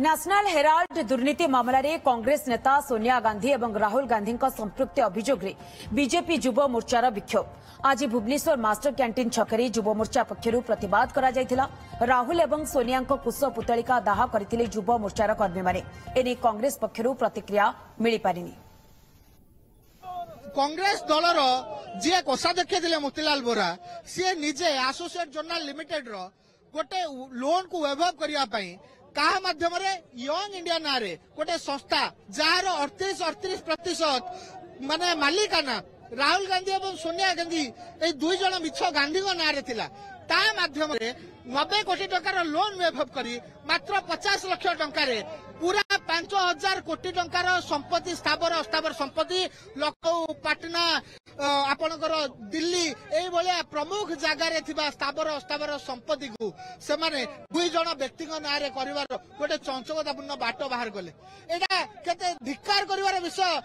National Herald दुर्नीति मामला रे कांग्रेस नेता सोनिया गांधी और राहुल गांधी संपृक्ति अभियोग रे बीजेपी युव मोर्चार विक्षोभ आज भुवनेश्वर मास्टर कैंटीन छकरी युव मोर्चा पक्षरु प्रतिवाद करा जायतिला। राहुल और सोनिया कुश पुतलिका दाह करथिले युव मोर्चार कर्मी माने। एने कांग्रेस पक्षरु प्रतिक्रिया मिली पारिनी। कांग्रेस दलर जी कोषाध्यक्ष थे मोतीलाल बोरा सी निजे एसोसिएट जर्नल लिमिटेड रो गोटे लोन को वैभव करने कहा माध्यम यंग इंडिया ना रे गोटे संस्था जार 38% माने मालिकाना राहुल गांधी और सोनिया गांधी ए दुई जन मिछ गांधी ना रे थिला ता माध्यम 90 कोटी टंकार लोन वैभव करी मात्र 50 लाख टंकार पूरा 5000 कोटी टंकार संपत्ति स्थावर अस्थावर संपत्ति लखनऊ पाटना आपणकर दिल्ली ये प्रमुख जगार स्थावर अस्थावर संपत्ति को से दुई जन व्यक्ति ना गोटे चंचकतापूर्ण बाट बाहर कले। एटा केते धिक्कार करिवार विषय